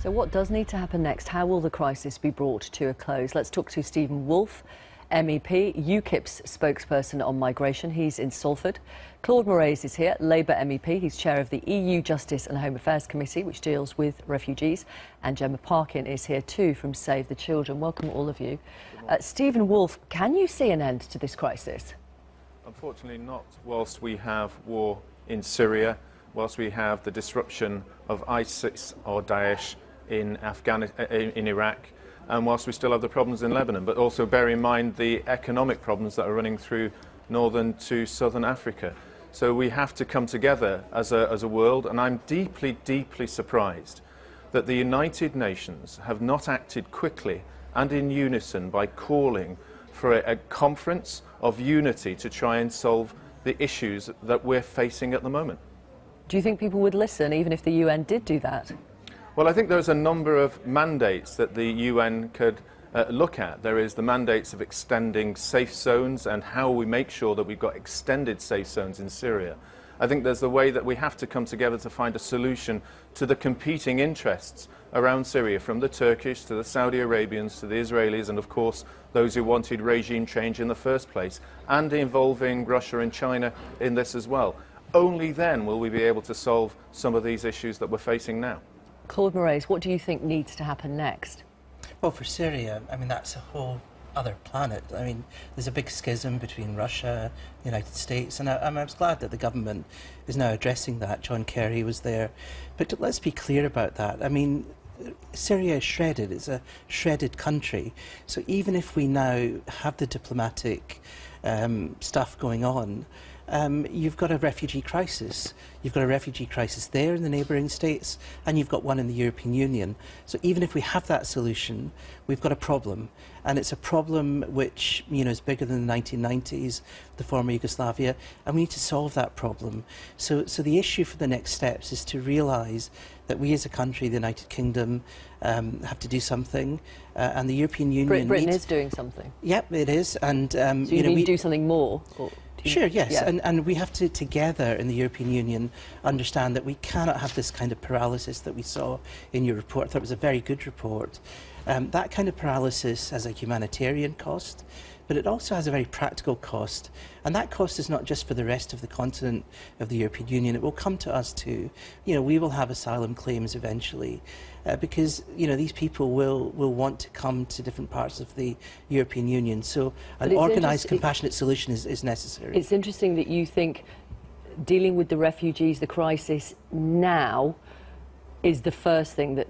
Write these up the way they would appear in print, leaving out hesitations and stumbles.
So what does need to happen next? How will the crisis be brought to a close? Let's talk to Stephen Woolfe, MEP, UKIP's spokesperson on migration. He's in Salford. Claude Moraes is here, Labour MEP. He's chair of the EU Justice and Home Affairs Committee, which deals with refugees. And Gemma Parkin is here too from Save the Children. Welcome all of you. Stephen Woolfe, can you see an end to this crisis? Unfortunately not, whilst we have war in Syria, whilst we have the disruption of ISIS or Daesh in Iraq, and whilst we still have the problems in Lebanon, but also bear in mind the economic problems that are running through northern to southern Africa. So we have to come together as a world, and I'm deeply, deeply surprised that the United Nations have not acted quickly and in unison by calling for a conference of unity to try and solve the issues that we're facing at the moment. Do you think people would listen even if the UN did do that? Well, I think there's a number of mandates that the UN could look at. There is the mandates of extending safe zones and how we make sure that we've got extended safe zones in Syria. I think there's the way that we have to come together to find a solution to the competing interests around Syria, from the Turkish to the Saudi Arabians to the Israelis, and of course those who wanted regime change in the first place, and involving Russia and China in this as well. Only then will we be able to solve some of these issues that we're facing now. Claude Moraes, what do you think needs to happen next? Well, for Syria, I mean, that's a whole other planet. I mean, there's a big schism between Russia, the United States, and I was glad that the government is now addressing that. John Kerry was there. But let's be clear about that. I mean, Syria is shredded. It's a shredded country. So even if we now have the diplomatic stuff going on, you've got a refugee crisis. You've got a refugee crisis there in the neighbouring states, and you've got one in the European Union. So even if we have that solution, we've got a problem. And it's a problem which, is bigger than the 1990s, the former Yugoslavia, and we need to solve that problem. So the issue for the next steps is to realise that we as a country, the United Kingdom, have to do something, and the European Union... Britain is doing something? Yep, it is. And, so you need to do something more? Sure, yes, yeah. and we have to, together in the European Union, understand that we cannot have this kind of paralysis that we saw in your report. I thought it was a very good report. That kind of paralysis has a humanitarian cost, but it also has a very practical cost. And that cost is not just for the rest of the continent of the European Union, it will come to us too. We will have asylum claims eventually, because these people will want to come to different parts of the European Union. So an organised, compassionate solution is necessary. It's interesting that you think dealing with the refugees, the crisis now, is the first thing that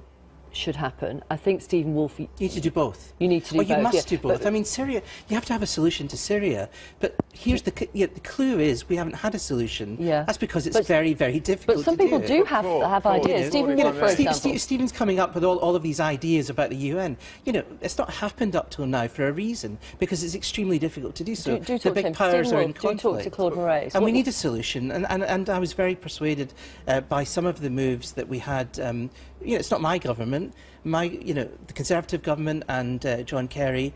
should happen. I think, Stephen Woolfe... You need to do both. You need to do both. You must do both. I mean, Syria, you have to have a solution to Syria, but here's the clue is we haven't had a solution. Yeah. That's because it's very, very difficult to do. But some people do have ideas. Stephen Woolfe, for example. Stephen's coming up with all of these ideas about the UN. It's not happened up till now for a reason, because it's extremely difficult to do so. The big powers are in conflict. Do talk to Claude Moraes. And we need a solution, and I was very persuaded by some of the moves that we had. It's not my government, the Conservative government and John Kerry.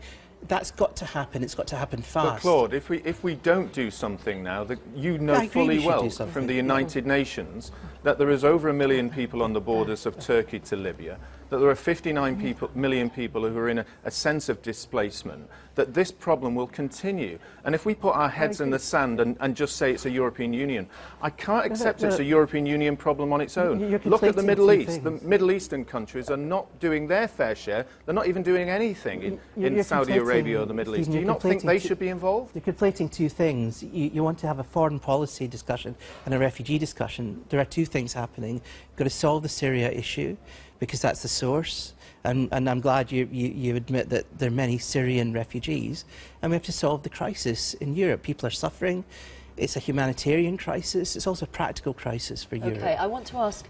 That's got to happen. It's got to happen fast. But Claude, if we don't do something now, fully well from the United Nations that there is over 1 million people on the borders of Turkey to Libya, that there are 59 million people who are in a sense of displacement, that this problem will continue. And if we put our heads in the sand and just say it's a European Union, I can't accept it's a European Union problem on its own. Look at the Middle East. The Middle Eastern countries are not doing their fair share. They're not even doing anything in Saudi Arabia or the Middle East. Do you not think they should be involved? You're conflating two things. You want to have a foreign policy discussion and a refugee discussion. There are two things happening. You've got to solve the Syria issue, because that's the source, and I'm glad you admit that there are many Syrian refugees, and we have to solve the crisis in Europe. People are suffering. It's a humanitarian crisis. It's also a practical crisis for Europe. Okay, I want to ask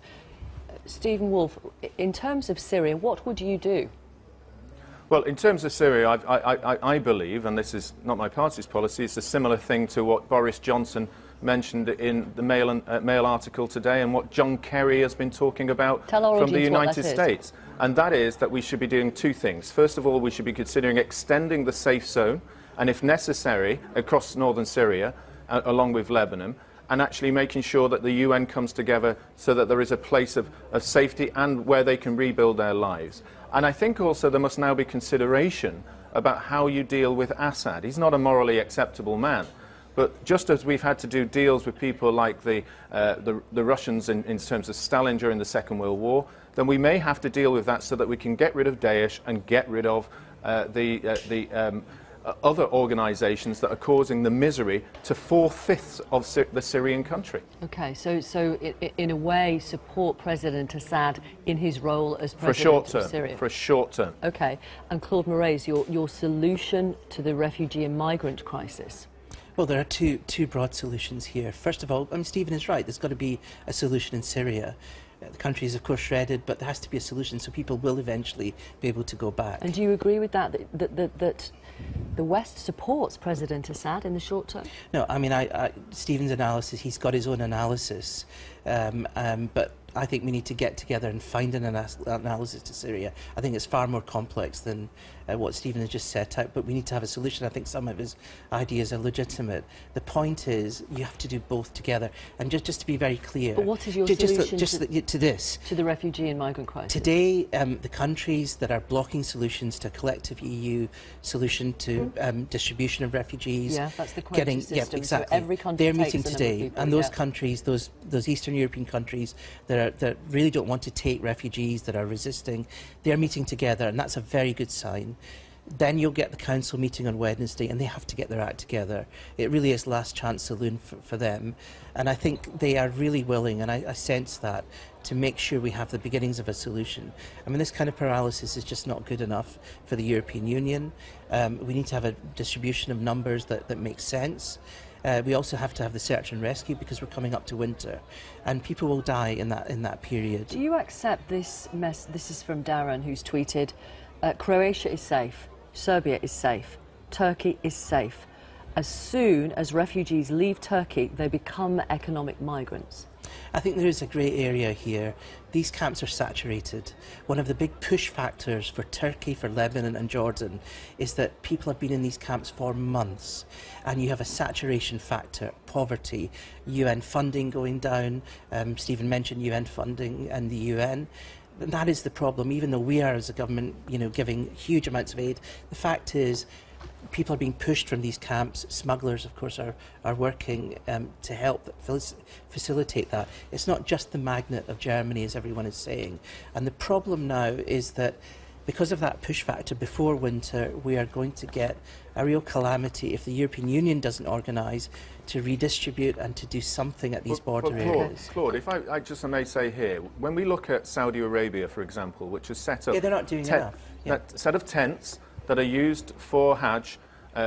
Stephen Woolfe, in terms of Syria, what would you do? Well, in terms of Syria, I believe, and this is not my party's policy, it's a similar thing to what Boris Johnson mentioned in the Mail article today, and what John Kerry has been talking about from the United States. And that is that we should be doing two things. First of all, we should be considering extending the safe zone, and if necessary, across northern Syria, along with Lebanon, and actually making sure that the UN comes together so that there is a place of safety and where they can rebuild their lives. And I think also there must now be consideration about how you deal with Assad. He's not a morally acceptable man. But just as we've had to do deals with people like the Russians in terms of Stalin during the Second World War, then we may have to deal with that so that we can get rid of Daesh and get rid of the other organisations that are causing the misery to 4/5 of the Syrian country. Okay, so in a way, support President Assad in his role as For a President short term, of Syria. for a short term. Okay, and Claude Moraes, your solution to the refugee and migrant crisis? Well, there are two broad solutions here. First of all, Stephen is right. There's got to be a solution in Syria. The country is, of course, shredded, but there has to be a solution so people will eventually be able to go back. And do you agree with that the West supports President Assad in the short term? No, Stephen's analysis, he's got his own analysis, but I think we need to get together and find an analysis to Syria. I think it's far more complex than what Stephen has just set out, but we need to have a solution. I think some of his ideas are legitimate. The point is, you have to do both together. And just to be very clear... But what is your solution to this? To the refugee and migrant crisis? Today, the countries that are blocking solutions to a collective EU solution to distribution of refugees... Yeah, that's the quota system. Yeah, exactly. So every country they're takes meeting today. And those countries, those Eastern European countries that really don't want to take refugees, that are resisting, they're meeting together, and that's a very good sign. Then you'll get the council meeting on Wednesday, and they have to get their act together. It really is last chance saloon for them, and I think they are really willing, and I sense that, to make sure we have the beginnings of a solution. I mean, this kind of paralysis is just not good enough for the European Union. We need to have a distribution of numbers that makes sense. We also have to have the search and rescue because we're coming up to winter, and people will die in that period. Do you accept this mess? This is from Darren, who's tweeted, Croatia is safe, Serbia is safe, Turkey is safe. As soon as refugees leave Turkey, they become economic migrants. I think there is a grey area here. These camps are saturated. One of the big push factors for Turkey, for Lebanon and Jordan is that people have been in these camps for months, and you have a saturation factor, poverty, UN funding going down. Stephen mentioned UN funding and the UN. And that is the problem. Even though we are, as a government, giving huge amounts of aid, the fact is people are being pushed from these camps. Smugglers, of course, are working to help facilitate that. It's not just the magnet of Germany, as everyone is saying. And the problem now is that because of that push factor before winter, we are going to get a real calamity if the European Union doesn't organise to redistribute and to do something at these border areas. Claude, if I just may say here, when we look at Saudi Arabia, for example, which has set up... Yeah, they're not doing enough. A set of tents that are used for Hajj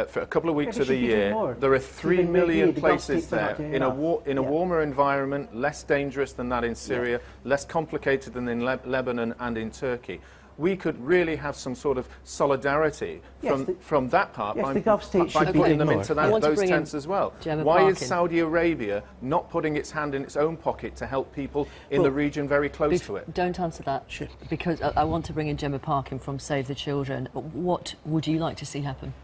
for a couple of weeks of the year. There are 3 million places there in a warmer environment, less dangerous than that in Syria, less complicated than in Lebanon and in Turkey. We could really have some sort of solidarity from that part by putting them into those tents as well. Why is Saudi Arabia not putting its hand in its own pocket to help people in the region very close to it? Don't answer that, because I want to bring in Gemma Parkin from Save the Children. What would you like to see happen?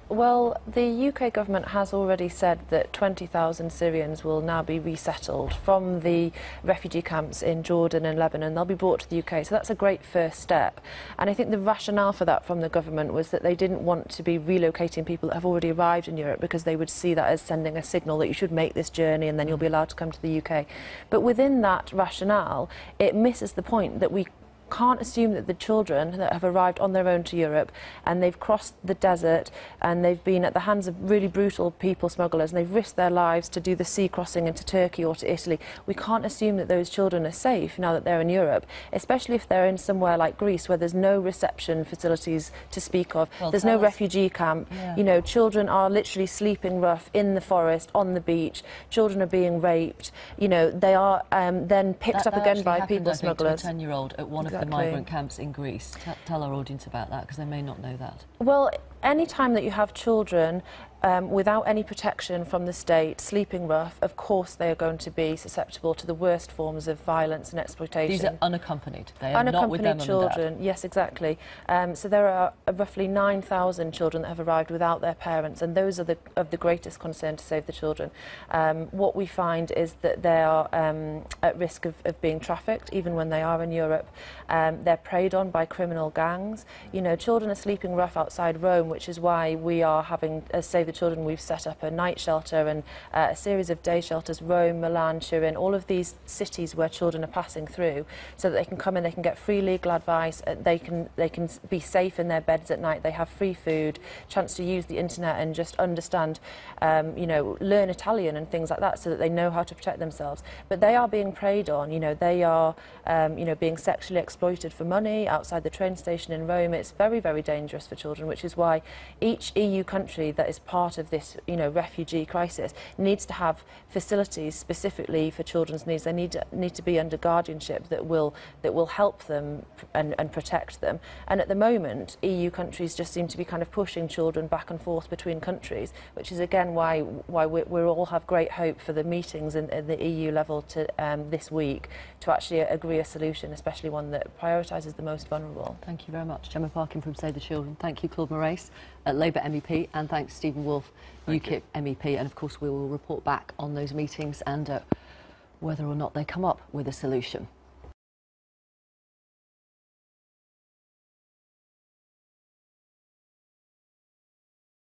Well, the UK government has already said that 20,000 Syrians will now be resettled from the refugee camps in Jordan and Lebanon. They'll be brought to the UK, so that's a great first step. And I think the rationale for that from the government was that they didn't want to be relocating people that have already arrived in Europe, because they would see that as sending a signal that you should make this journey and then you'll be allowed to come to the UK. But within that rationale, it misses the point that we can't assume that the children that have arrived on their own to Europe and they've crossed the desert and they've been at the hands of really brutal people smugglers and they've risked their lives to do the sea crossing into Turkey or to Italy, we can't assume that those children are safe now that they're in Europe, especially if they're in somewhere like Greece where there's no reception facilities to speak of. Well, there's no refugee camp. You know, children are literally sleeping rough in the forest, on the beach. Children are being raped. You know, they are then picked up again by people smugglers. To a 10-year-old at one of the migrant camps in Greece. Tell our audience about that, because they may not know that. Well, any time that you have children without any protection from the state, sleeping rough, of course they are going to be susceptible to the worst forms of violence and exploitation. These are unaccompanied. They are not with their mum and children. dad. Yes, exactly. So there are roughly 9,000 children that have arrived without their parents, and those are of the greatest concern to Save the Children. What we find is that they are at risk of being trafficked, even when they are in Europe. They're preyed on by criminal gangs. You know, children are sleeping rough outside Rome, which is why we are having, as Save the Children, we've set up a night shelter and a series of day shelters, Rome, Milan, Turin, all of these cities where children are passing through, so that they can come in, they can get free legal advice, they can be safe in their beds at night, they have free food, chance to use the internet and just understand, you know, learn Italian and things like that, so that they know how to protect themselves. But they are being preyed on, you know, they are, you know, being sexually exploited for money outside the train station in Rome. It's very, very dangerous for children, which is why each EU country that is part of this, you know, refugee crisis needs to have facilities specifically for children's needs. They need to be under guardianship that will help them and protect them. And at the moment, EU countries just seem to be kind of pushing children back and forth between countries, which is again why we all have great hope for the meetings in the EU level to this week to actually agree a solution, especially one that prioritises the most vulnerable. Thank you very much. Gemma Parkin from Save the Children. Thank you, Claude Moraes, Labour MEP, and thanks Stephen Woolfe, UKIP MEP. And of course we will report back on those meetings and whether or not they come up with a solution.